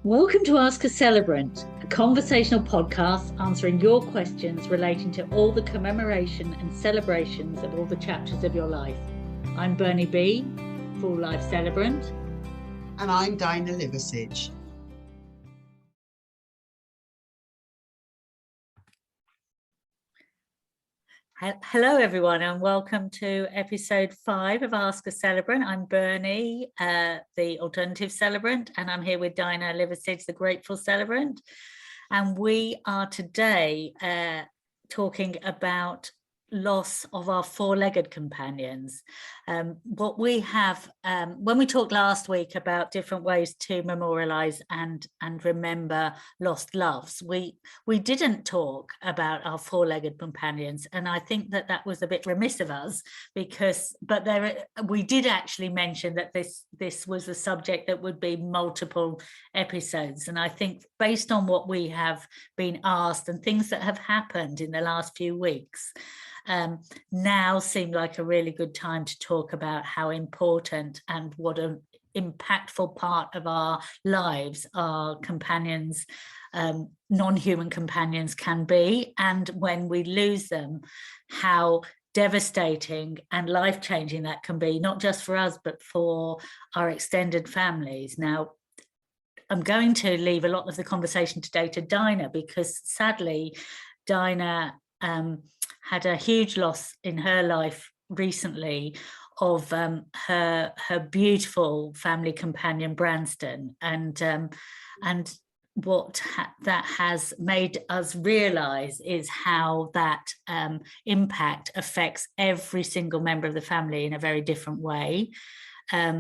Welcome to Ask a Celebrant, a conversational podcast answering your questions relating to all the commemoration and celebrations of all the chapters of your life. I'm Bernie B, full life celebrant. And I'm Dinah Liversidge. Hello everyone, and welcome to episode 5 of Ask a Celebrant. I'm Bernie, the alternative celebrant, and I'm here with Dinah Liversidge, the grateful celebrant. And we are today talking about loss of our four-legged companions. What we have, when we talked last week about different ways to memorialize and remember lost loves, we didn't talk about our four-legged companions, and I think that was a bit remiss of us, we did actually mention that this was a subject that would be multiple episodes, and I think based on what we have been asked and things that have happened in the last few weeks, now seem like a really good time to talk about how important and what an impactful part of our lives our companions, non-human companions, can be, and when we lose them, how devastating and life-changing that can be, not just for us but for our extended families. Now, I'm going to leave a lot of the conversation today to Dinah, because sadly Dinah had a huge loss in her life recently of her beautiful family companion Branston, and what that has made us realize is how that impact affects every single member of the family in a very different way.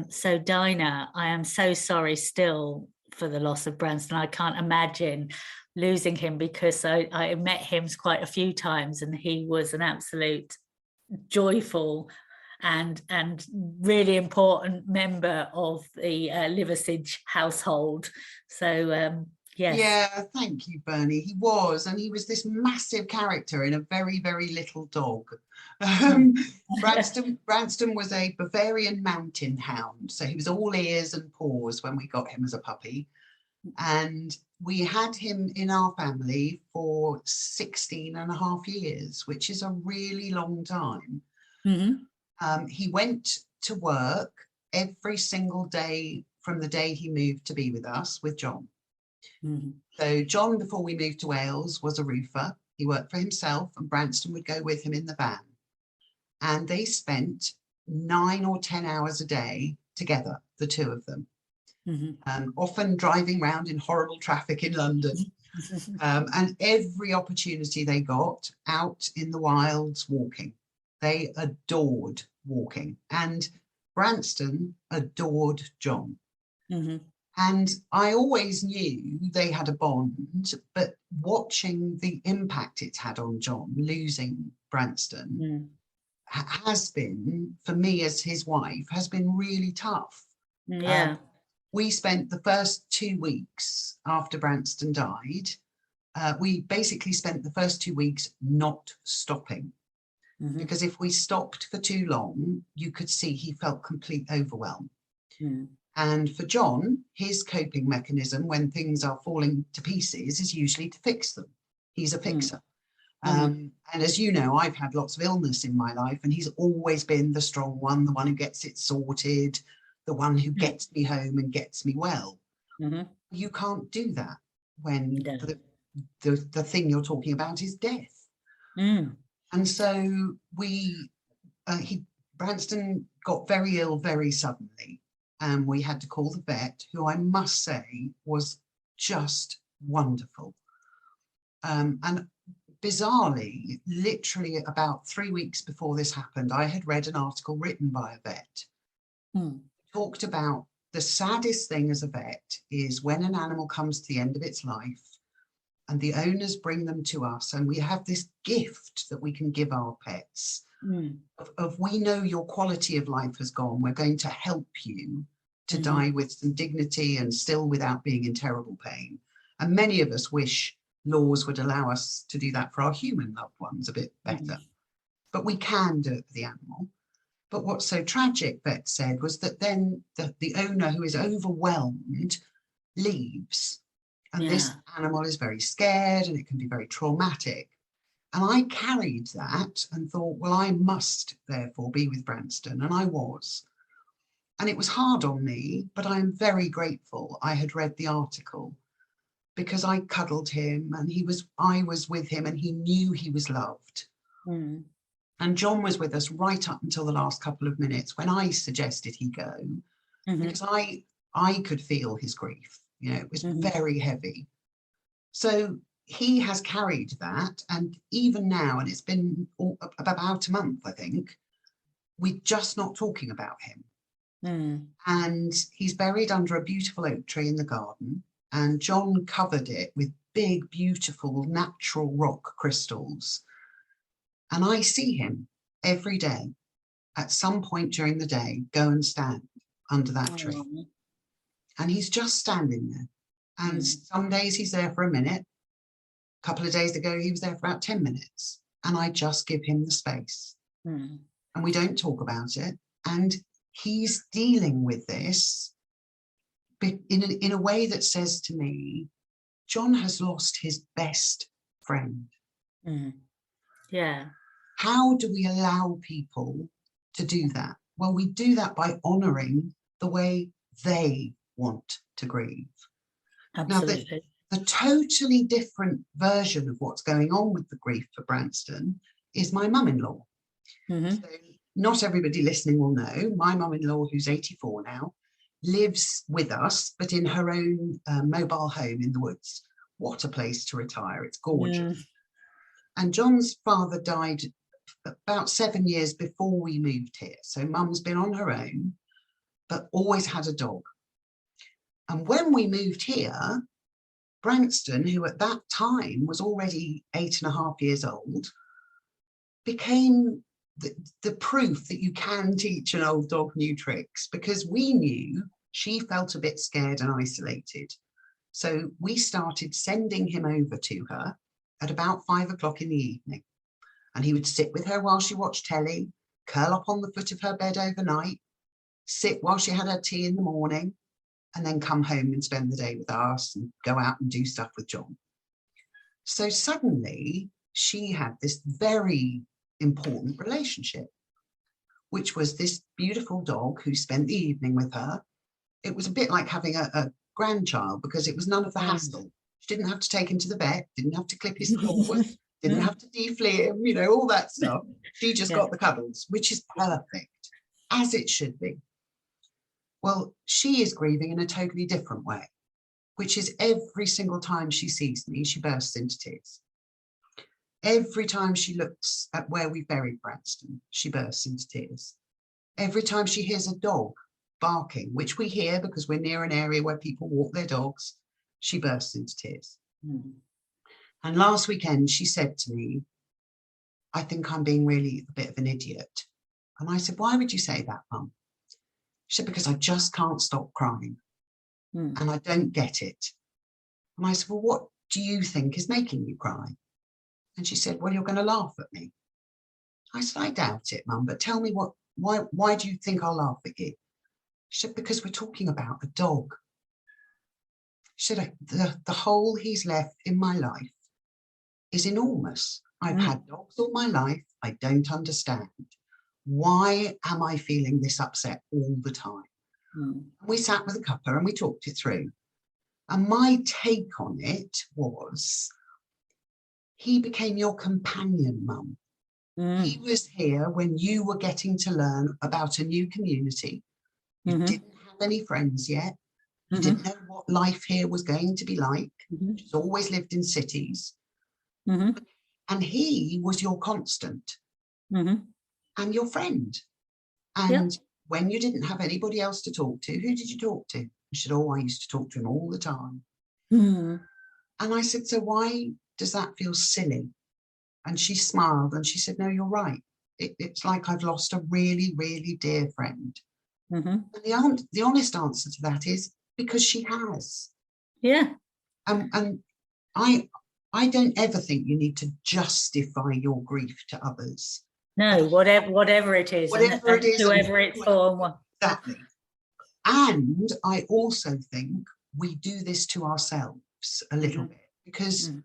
So Dinah, I am so sorry still for the loss of Branston. I can't imagine losing him, because I met him quite a few times, and he was an absolute joyful and really important member of the Liversidge household. So yes. Yeah, thank you, Bernie. He was this massive character in a very, very little dog. Branston was a Bavarian mountain hound, so he was all ears and paws when we got him as a puppy. And we had him in our family for 16 and a half years, which is a really long time. Mm-hmm. He went to work every single day from the day he moved to be with us with John. Mm-hmm. So John, before we moved to Wales, was a roofer. He worked for himself, and Branston would go with him in the van. And they spent 9 or 10 hours a day together, the two of them. Mm-hmm. Often driving around in horrible traffic in London, and every opportunity they got out in the wilds walking. They adored walking, and Branston adored John. Mm-hmm. And I always knew they had a bond, but watching the impact it's had on John, losing Branston, has been, for me as his wife, has been really tough. Yeah. We spent the first 2 weeks after Branston died, we basically spent the first 2 weeks not stopping. Mm-hmm. Because if we stopped for too long, you could see he felt complete overwhelm. Mm. And for John, his coping mechanism when things are falling to pieces is usually to fix them. He's a fixer. And as you know, I've had lots of illness in my life, and he's always been the strong one, the one who gets it sorted, the one who gets me home and gets me well. Mm-hmm. You can't do that when the thing you're talking about is death. Mm. And so Branston got very ill very suddenly, and we had to call the vet, who I must say was just wonderful. And bizarrely, literally about 3 weeks before this happened, I had read an article written by a vet. Talked about the saddest thing as a vet is when an animal comes to the end of its life and the owners bring them to us, and we have this gift that we can give our pets of we know your quality of life has gone, we're going to help you to die with some dignity and still without being in terrible pain. And many of us wish laws would allow us to do that for our human loved ones a bit better, but we can do it for the animal. But what's so tragic, vet said, was that then the owner, who is overwhelmed, leaves. And Yeah. this animal is very scared and it can be very traumatic. And I carried that and thought, well, I must therefore be with Branston. And I was. And it was hard on me, but I am very grateful I had read the article, because I cuddled him and I was with him and he knew he was loved. Mm. And John was with us right up until the last couple of minutes when I suggested he go, because I could feel his grief. You know, it was very heavy. So he has carried that, and even now, and it's been about a month, I think, we're just not talking about him. And he's buried under a beautiful oak tree in the garden, and John covered it with big, beautiful, natural rock crystals. And I see him every day, at some point during the day, go and stand under that tree. And he's just standing there. And some days he's there for a minute. A couple of days ago, he was there for about 10 minutes. And I just give him the space. And we don't talk about it. And he's dealing with this in a way that says to me, John has lost his best friend. Yeah. How do we allow people to do that? Well, we do that by honouring the way they want to grieve. Absolutely. Now, the totally different version of what's going on with the grief for Branston is my mum-in-law. So not everybody listening will know, my mum-in-law, who's 84 now, lives with us, but in her own mobile home in the woods. What a place to retire. It's gorgeous. And John's father died about 7 years before we moved here. So mum's been on her own, but always had a dog. And when we moved here, Branston, who at that time was already 8.5 years old, became the proof that you can teach an old dog new tricks, because we knew she felt a bit scared and isolated. So we started sending him over to her at about 5 o'clock in the evening. And he would sit with her while she watched telly, curl up on the foot of her bed overnight, sit while she had her tea in the morning, and then come home and spend the day with us and go out and do stuff with John. So suddenly she had this very important relationship, which was this beautiful dog who spent the evening with her. It was a bit like having a grandchild, because it was none of the hassle. She didn't have to take him to the vet, didn't have to clip his claws, didn't have to deflea him, you know, all that stuff. She just got the cuddles, which is perfect, as it should be. Well, she is grieving in a totally different way, which is every single time she sees me, she bursts into tears. Every time she looks at where we buried Branston, she bursts into tears. Every time she hears a dog barking, which we hear because we're near an area where people walk their dogs, she bursts into tears. And last weekend, she said to me, I think I'm being really a bit of an idiot. And I said, why would you say that, Mum? She said, because I just can't stop crying. And I don't get it. And I said, well, what do you think is making you cry? And she said, well, you're going to laugh at me. I said, I doubt it, Mum, but tell me why do you think I'll laugh at you? She said, because we're talking about a dog. She said, the hole he's left in my life is enormous. I've had dogs all my life. I don't understand. Why am I feeling this upset all the time? We sat with a cuppa and we talked it through. And my take on it was, he became your companion, Mum. He was here when you were getting to learn about a new community. You didn't have any friends yet. You didn't know what life here was going to be like. She's always lived in cities. And he was your constant and your friend. And when you didn't have anybody else to talk to, who did you talk to? She said, oh, I used to talk to him all the time. And I said, so why does that feel silly? And she smiled and she said, no, you're right. It's like I've lost a really, really dear friend. And the honest answer to that is because she has. Yeah. And I don't ever think you need to justify your grief to others. No, whatever it is, whatever it is, whoever it's for. Exactly. And I also think we do this to ourselves a little bit, because Mm.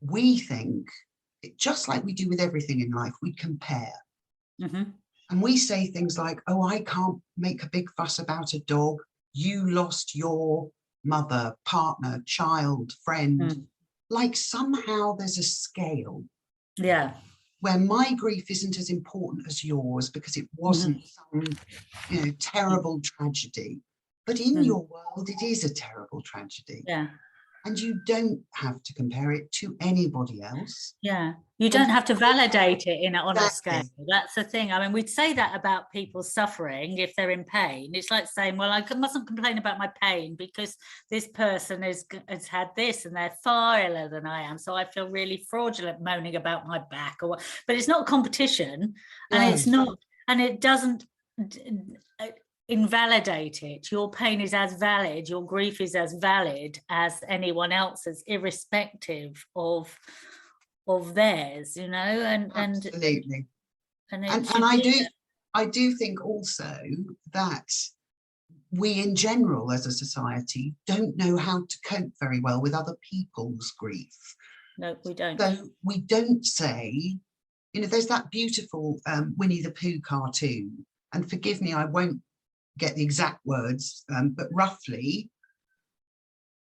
we think, just like we do with everything in life, we compare. And we say things like, oh, I can't make a big fuss about a dog. You lost your mother, partner, child, friend. Like somehow there's a scale. Yeah. Where my grief isn't as important as yours because it wasn't some, terrible tragedy. But in your world, it is a terrible tragedy. Yeah. And you don't have to compare it to anybody else. Yeah, you don't have to validate it on a scale. That's the thing. I mean, we'd say that about people suffering if they're in pain. It's like saying, well, I mustn't complain about my pain because this person has had this and they're far iller than I am. So I feel really fraudulent moaning about my back. But it's not competition, and it's not, and it doesn't invalidate it. Your pain is as valid, your grief is as valid as anyone else's, irrespective of theirs, and absolutely. and I do think also that we in general as a society don't know how to cope very well with other people's grief. No, we don't. So we don't say, there's that beautiful Winnie the Pooh cartoon, and forgive me, I won't get the exact words, but roughly,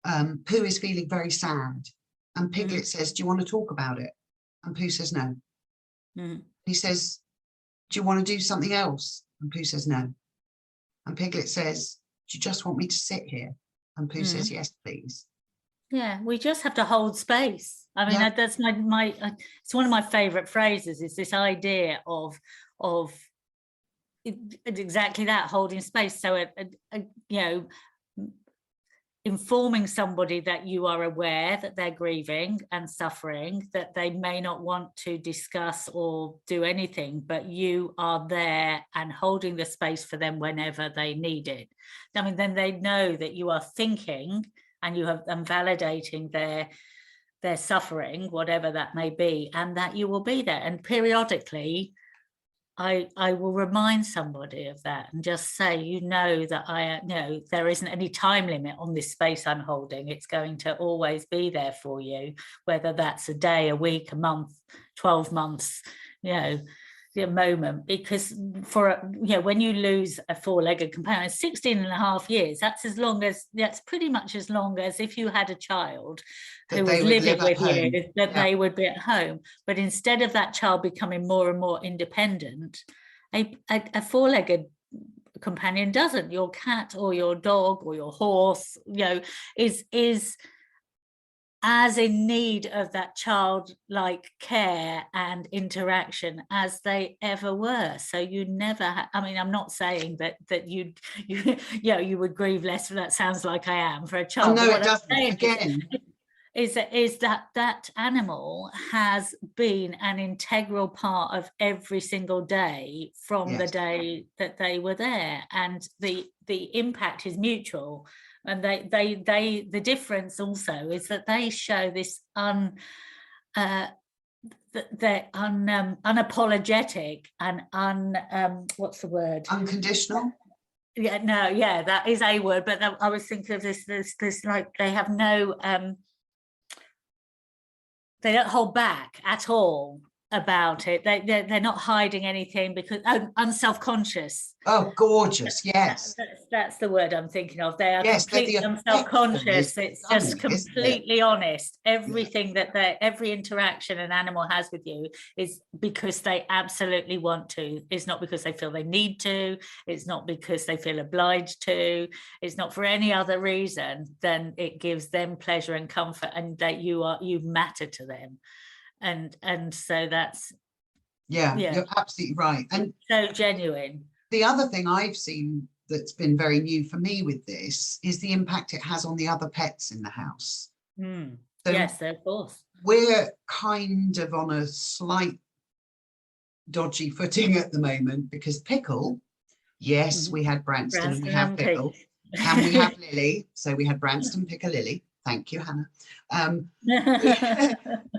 Pooh is feeling very sad, and Piglet says, do you want to talk about it? And Pooh says no. He says, do you want to do something else? And Pooh says no. And Piglet says, do you just want me to sit here? And Pooh says, yes, please. Yeah, we just have to hold space. I mean, that's my it's one of my favorite phrases, is this idea of exactly that, holding space. So informing somebody that you are aware that they're grieving and suffering, that they may not want to discuss or do anything, but you are there and holding the space for them whenever they need it. I mean, then they know that you are thinking and you have and validating their suffering, whatever that may be, and that you will be there. And periodically I will remind somebody of that and just say, that there isn't any time limit on this space I'm holding. It's going to always be there for you, whether that's a day, a week, a month, 12 months, the moment. Because when you lose a four-legged companion, 16 and a half years, that's pretty much as long as if you had a child who was living with you, that they would be at home. But instead of that child becoming more and more independent, a four-legged companion doesn't. Your cat or your dog or your horse, is as in need of that childlike care and interaction as they ever were. So you never I mean, I'm not saying that you would grieve less. That sounds like I am for a child. Oh, no, it doesn't. Again, is that animal has been an integral part of every single day from the day that they were there, and the impact is mutual. And the difference also is that they show this unapologetic and what's the word? Unconditional. That is a word, but I was thinking of this like they have no they don't hold back at all about it. They're not hiding anything, because unself-conscious. Oh, gorgeous. Yes, that's the word I'm thinking of. They are completely unself-conscious. It's just completely honest. Everything every interaction an animal has with you is because they absolutely want to. It's not because they feel they need to. It's not because they feel obliged to. It's not for any other reason than it gives them pleasure and comfort, and that you matter to them. And so that's you're absolutely right, and so genuine. The other thing I've seen that's been very new for me with this is the impact it has on the other pets in the house. So yes, of course. We're kind of on a slight dodgy footing at the moment, because Pickle, yes, we had Branston and we have Pickle, and we have Lily. So we had Branston, Pickle, Lily. Thank you, Hannah.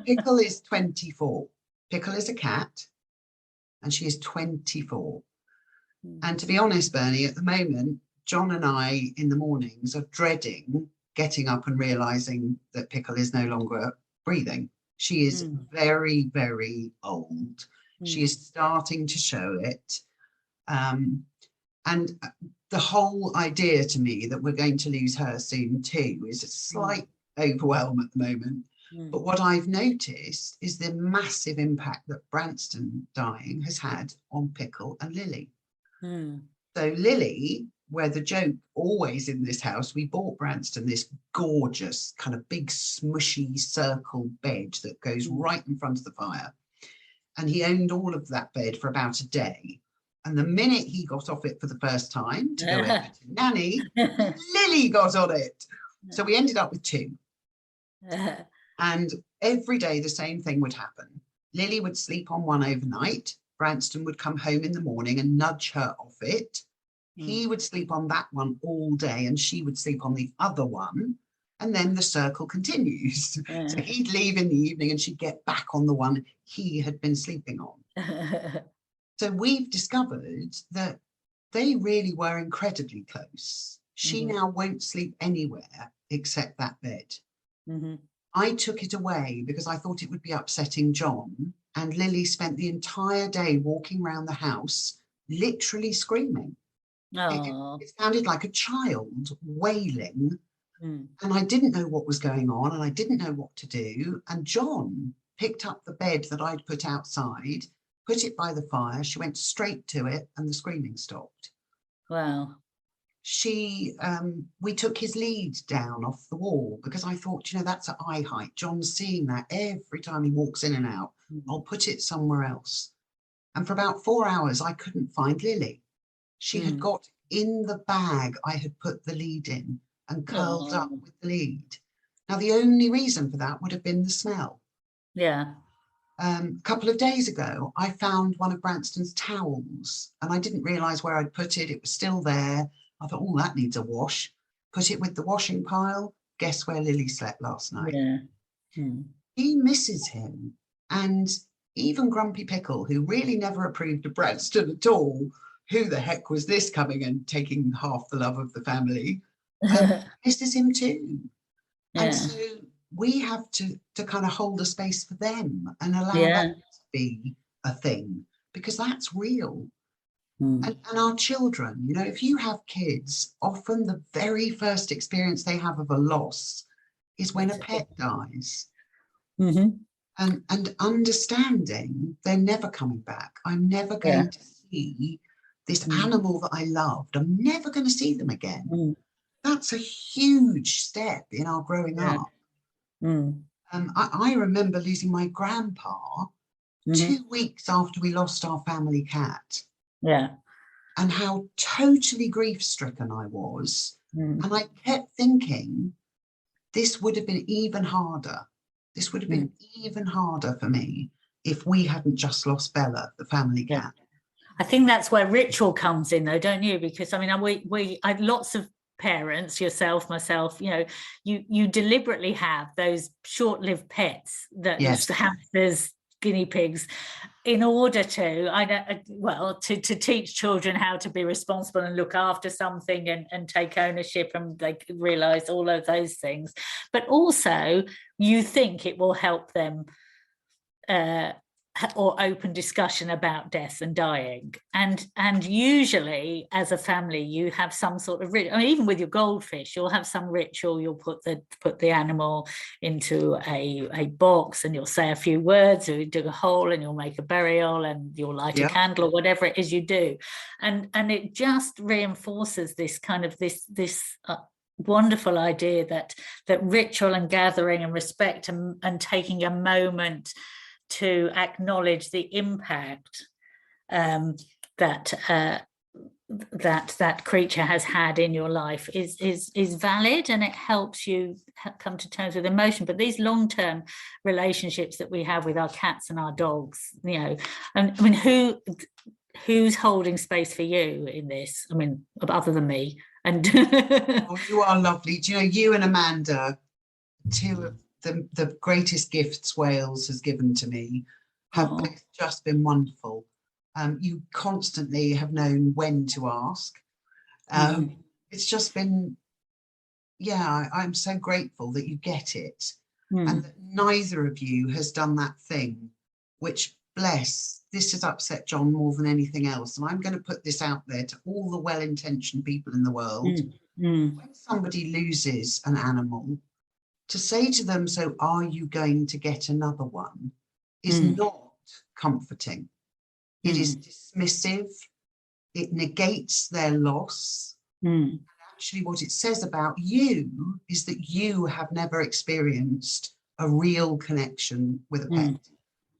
Pickle is 24. Pickle is a cat, and she is 24. And to be honest, Bernie, at the moment, John and I in the mornings are dreading getting up and realizing that Pickle is no longer breathing. She is very, very old. She is starting to show it. And the whole idea to me that we're going to lose her soon too is a slight overwhelm at the moment. But what I've noticed is the massive impact that Branston dying has had on Pickle and Lily. So Lily, where the joke always in this house, we bought Branston this gorgeous kind of big smushy circle bed that goes right in front of the fire. And he owned all of that bed for about a day. And the minute he got off it for the first time to go over to Nanny, Lily got on it. So we ended up with two. And every day the same thing would happen. Lily would sleep on one overnight. Branston would come home in the morning and nudge her off it. He would sleep on that one all day and she would sleep on the other one. And then the circle continues. So he'd leave in the evening and she'd get back on the one he had been sleeping on. So we've discovered that they really were incredibly close. She now won't sleep anywhere except that bed. I took it away because I thought it would be upsetting John, and Lily spent the entire day walking around the house, literally screaming. It sounded like a child wailing, and I didn't know what was going on, and I didn't know what to do. And John picked up the bed that I'd put outside, put it by the fire. She went straight to it, and the screaming stopped. Wow. We took his lead down off the wall because I thought, you know, that's at eye height. John's seeing that every time he walks in and out. I'll put it somewhere else. And for about 4 hours, I couldn't find Lily. She had got in the bag I had put the lead in and curled up with the lead. Now, the only reason for that would have been the smell. Yeah. A couple of days ago, I found one of Branston's towels and I didn't realise where I'd put it. It was still there. I thought, oh, that needs a wash. Put it with the washing pile. Guess where Lily slept last night? He misses him. And even Grumpy Pickle, who really never approved of Branston at all, who the heck was this coming and taking half the love of the family, misses him too. And so we have to kind of hold a space for them and allow that to be a thing, because that's real. And our children, you know, if you have kids, often the very first experience they have of a loss is when a pet dies. And understanding they're never coming back. I'm never going to see this animal that I loved. I'm never going to see them again. That's a huge step in our growing up. I remember losing my grandpa 2 weeks after we lost our family cat. And how totally grief-stricken I was. And I kept thinking, this would have been even harder. This would have been even harder for me if we hadn't just lost Bella, the family cat. I think that's where ritual comes in, though, don't you? Because, I mean, we I lots of parents, yourself, myself, you know, you deliberately have those short-lived pets, that hamsters, guinea pigs, in order to teach children how to be responsible and look after something and take ownership, and they realize all of those things. But also you think it will help them or open discussion about death and dying, and usually as a family you have some sort of ritual. I mean, even with your goldfish, you'll have some ritual. You'll put the animal into a box and you'll say a few words, or you dig a hole and you'll make a burial and you'll light a candle, or whatever it is you do, and it just reinforces this kind of this wonderful idea that ritual and gathering and respect and taking a moment to acknowledge the impact that creature has had in your life is valid, and it helps you come to terms with emotion. But these long-term relationships that we have with our cats and our dogs, you know, and I mean, who's holding space for you in this? I mean, other than me. And oh, you are lovely. Do you know, you and Amanda, two of the greatest gifts Wales has given to me, have both just been wonderful. You constantly have known when to ask. It's just been I'm so grateful that you get it, Mm. and that neither of you has done that thing, which, bless, this has upset John more than anything else. And I'm going to put this out there to all the well-intentioned people in the world. When somebody loses an animal, to say to them, so are you going to get another one, is not comforting. It is dismissive. It negates their loss. Actually, what it says about you is that you have never experienced a real connection with a pet.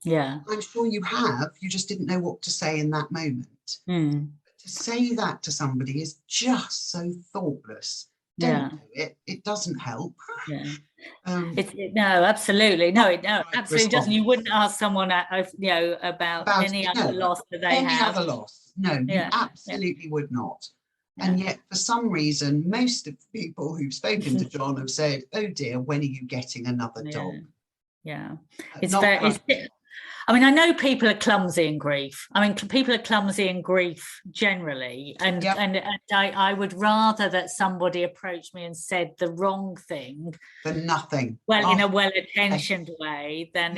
Yeah. I'm sure you have, you just didn't know what to say in that moment. But to say that to somebody is just so thoughtless. Don't do it. It doesn't help. Yeah. No, absolutely. No, it absolutely doesn't. You wouldn't ask someone, about any other loss that they have. Any other loss. No, you absolutely would not. And yet, for some reason, most of the people who've spoken to John have said, oh dear, when are you getting another dog? Yeah. I mean, I know people are clumsy in grief. I mean, people are clumsy in grief generally. And I would rather that somebody approached me and said the wrong thing than nothing. Well, in a well-intentioned way than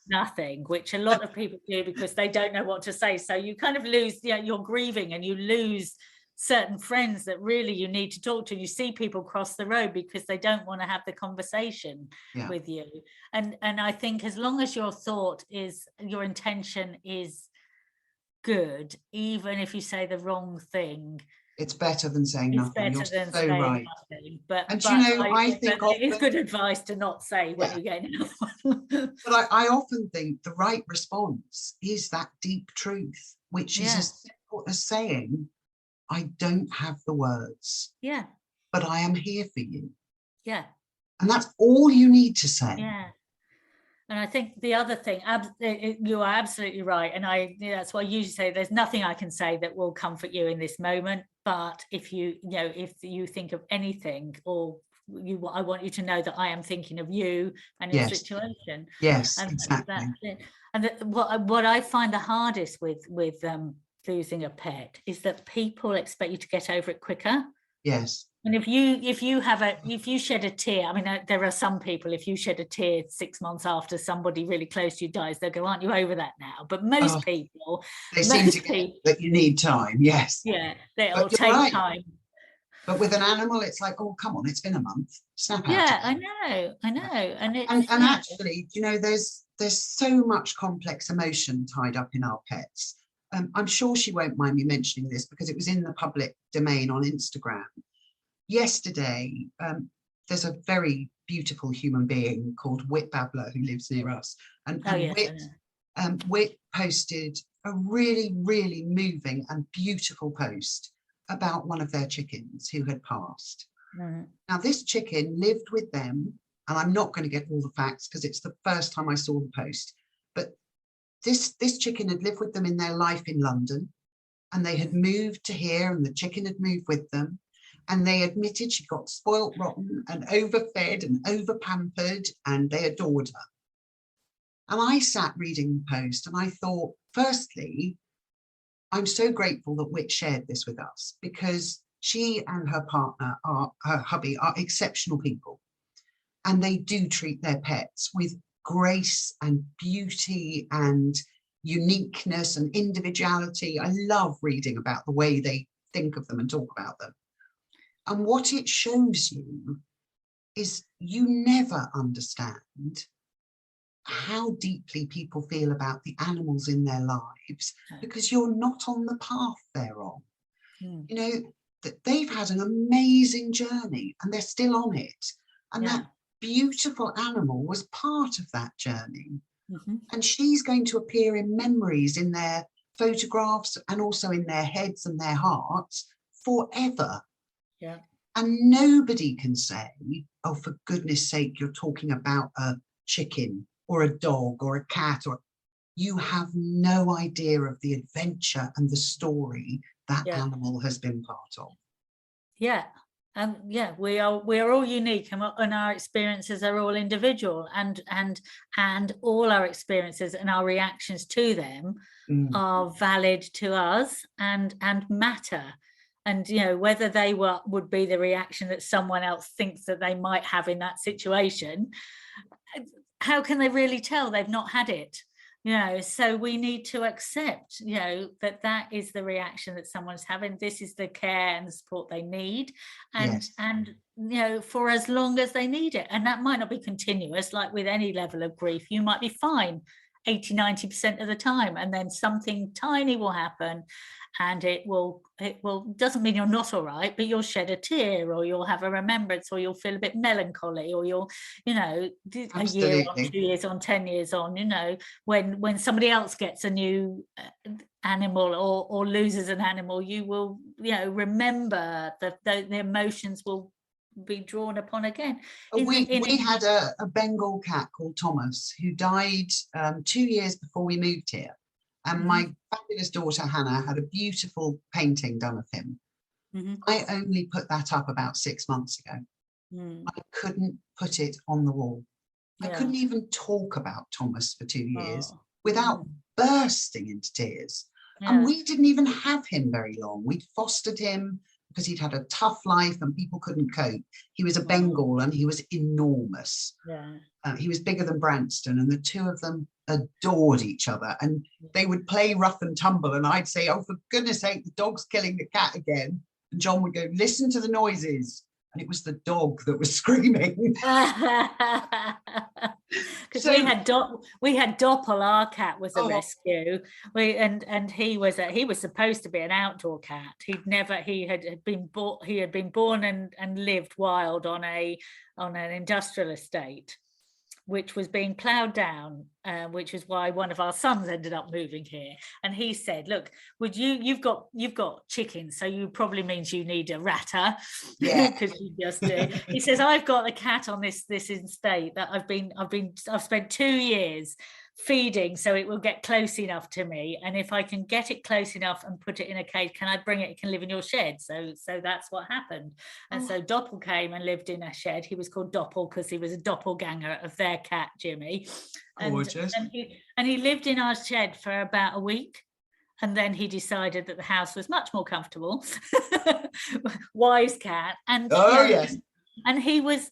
nothing, which a lot of people do because they don't know what to say. So you kind of lose, you're grieving and you lose certain friends that really you need to talk to. You see people cross the road because they don't want to have the conversation with you. And I think as long as your intention is good, even if you say the wrong thing, it's better than saying nothing. You're so right. Nothing. But I think it is good advice to not say when you get another one. But I often think the right response is that deep truth, which is as simple as saying, I don't have the words. Yeah. But I am here for you. Yeah. And that's all you need to say. Yeah. And I think the other thing, you are absolutely right. And that's why I usually say there's nothing I can say that will comfort you in this moment. But if you think of anything I want you to know that I am thinking of you and your situation. Yes, and exactly. And what I find the hardest with losing a pet is that people expect you to get over it quicker. Yes. And if you shed a tear, I mean, there are some people, if you shed a tear 6 months after somebody really close to you dies, they'll go, aren't you over that now? But most people, they seem to get that you need time. Yes. Yeah, they'll take time. But with an animal, it's like, oh, come on, it's been a month. Snap out. Yeah, I know. And actually, there's so much complex emotion tied up in our pets. I'm sure she won't mind me mentioning this because it was in the public domain on Instagram. Yesterday, there's a very beautiful human being called Whit Babler who lives near us. And Whit posted a really, really moving and beautiful post about one of their chickens who had passed. Now, this chicken lived with them, and I'm not going to get all the facts because it's the first time I saw the post, but this chicken had lived with them in their life in London, and they had moved to here, and the chicken had moved with them. And they admitted she got spoilt rotten and overfed and overpampered, and they adored her. And I sat reading the post and I thought, firstly, I'm so grateful that Whit shared this with us because she and her partner, her hubby, are exceptional people. And they do treat their pets with grace and beauty and uniqueness and individuality. I love reading about the way they think of them and talk about them. And what it shows you is you never understand how deeply people feel about the animals in their lives because you're not on the path they're on. That they've had an amazing journey and they're still on it. And that beautiful animal was part of that journey. And she's going to appear in memories in their photographs and also in their heads and their hearts forever. Yeah. And nobody can say, oh, for goodness sake, you're talking about a chicken or a dog or a cat, or you have no idea of the adventure and the story that animal has been part of. Yeah. We are all unique, and our experiences are all individual, and all our experiences and our reactions to them are valid to us and matter. And, you know, whether they would be the reaction that someone else thinks that they might have in that situation, how can they really tell? They've not had it, you know. So we need to accept, you know, that that is the reaction that someone's having. This is the care and the support they need, and Yes. you know, for as long as they need it. And that might not be continuous, like with any level of grief. You might be fine 80-90% of the time, and then something tiny will happen, and it will doesn't mean you're not all right, but you'll shed a tear, or you'll have a remembrance, or you'll feel a bit melancholy, or you'll, you know, a year on, 2 years on, 10 years on, you know, when somebody else gets a new animal, or loses an animal, you will, you know, remember that the emotions will be drawn upon again. We had a Bengal cat called Thomas who died 2 years before we moved here. And my fabulous daughter Hannah had a beautiful painting done of him. I only put that up about 6 months ago. I couldn't put it on the wall. I couldn't even talk about Thomas for 2 years without bursting into tears. And we didn't even have him very long. We'd fostered him because he'd had a tough life and people couldn't cope. He was a Bengal and he was enormous. He was bigger than Branston, and the two of them adored each other, and they would play rough and tumble, and I'd say, oh, for goodness sake, the dog's killing the cat again. And John would go, listen to the noises. And it was the dog that was screaming. Because we had Doppel, our cat was a rescue. And he was supposed to be an outdoor cat. He had been born and lived wild on an industrial estate, which was being ploughed down, which is why one of our sons ended up moving here. And he said, look, you've got chickens, so you probably means you need a ratter, because you just do. He says, I've got a cat on this estate that I've spent 2 years feeding, so it will get close enough to me, and if I can get it close enough and put it in a cage, can I bring it? It can live in your shed. So that's what happened. And so Doppel came and lived in a shed. He was called Doppel because he was a doppelganger of their cat Jimmy. Gorgeous. And he lived in our shed for about a week, and then he decided that the house was much more comfortable. Wise cat. And yes. And he was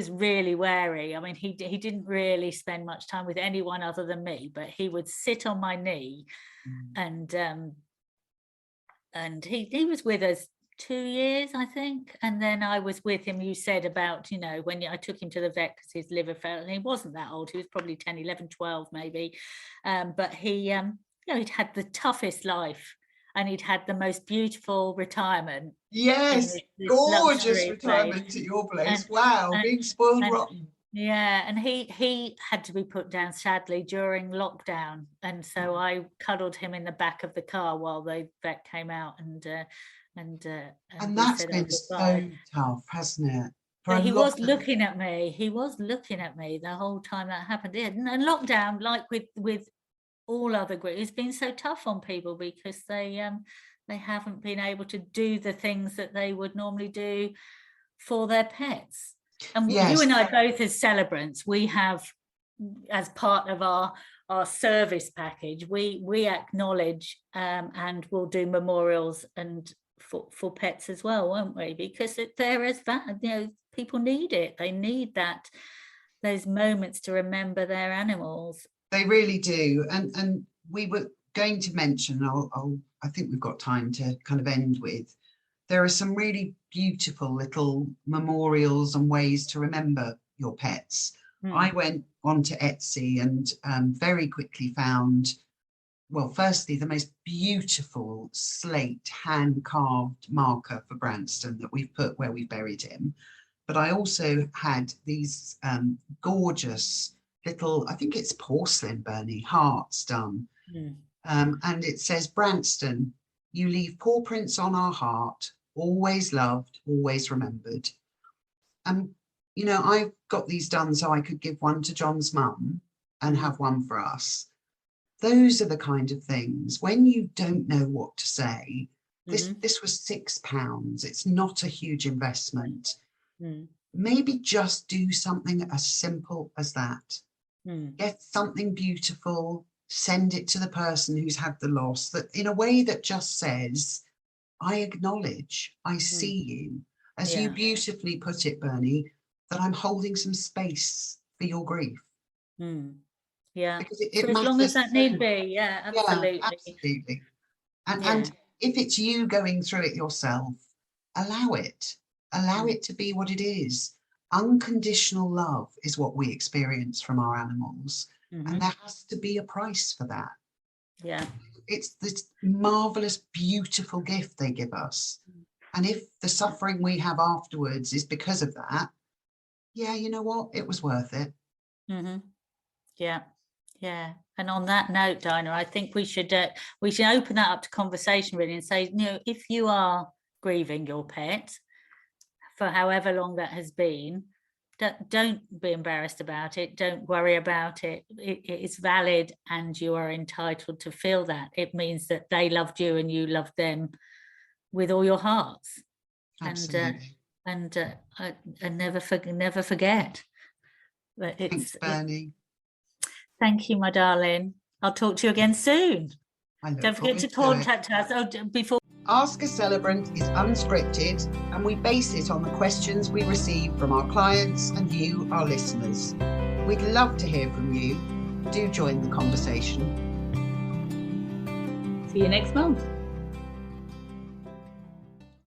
really wary. I mean, he didn't really spend much time with anyone other than me, but he would sit on my knee, and he was with us 2 years, I think. And then I was with him. You said about, you know, when I took him to the vet because his liver failed, and he wasn't that old. He was probably 10, 11, 12 maybe. But he, you know, he'd had the toughest life. And he'd had the most beautiful retirement. Yes, gorgeous retirement at your place. Being spoiled rotten. Yeah, and he had to be put down sadly during lockdown, and so I cuddled him in the back of the car while the vet came out, and that's been so tough, hasn't it? But he was looking at me. He was looking at me the whole time that happened. Yeah, and lockdown, like with all other groups, it's been so tough on people because they haven't been able to do the things that they would normally do for their pets. And you and I both, as celebrants, we have, as part of our service package, we acknowledge and we'll do memorials and for pets as well, won't we? Because there is that, you know, people need it. They need those moments to remember their animals. They really do. And we were going to mention, I think we've got time to kind of end with, there are some really beautiful little memorials and ways to remember your pets. I went onto Etsy and very quickly found, well, firstly, the most beautiful slate hand-carved marker for Branston that we've put where we've buried him. But I also had these gorgeous little, I think it's porcelain, Bernie, hearts done. And it says, Branston, you leave paw prints on our heart, always loved, always remembered. You know, I've got these done so I could give one to John's mum and have one for us. Those are the kind of things when you don't know what to say. This was £6. It's not a huge investment. Maybe just do something as simple as that. Get something beautiful, send it to the person who's had the loss, that in a way that just says, I acknowledge, I see you. As you beautifully put it, Bernie, that I'm holding some space for your grief. Yeah. Because it For as long as matters that so need much. be. Yeah, absolutely. Yeah, absolutely. And if it's you going through it yourself, allow it. Allow it to be what it is. Unconditional love is what we experience from our animals. And there has to be a price for that. Yeah. It's this marvelous, beautiful gift they give us. And if the suffering we have afterwards is because of that, yeah, you know what? It was worth it. Yeah. Yeah. And on that note, Dinah, I think we should open that up to conversation really and say, you know, if you are grieving your pet for however long that has been, don't be embarrassed about it. Don't worry about it. It is valid and you are entitled to feel that. It means that they loved you and you loved them with all your hearts. Absolutely. And never forget. But Thanks, Bernie. Thank you, my darling. I'll talk to you again soon. Don't forget to contact us. Before Ask a Celebrant is unscripted and we base it on the questions we receive from our clients and you, our listeners. We'd love to hear from you. Do join the conversation. See you next month.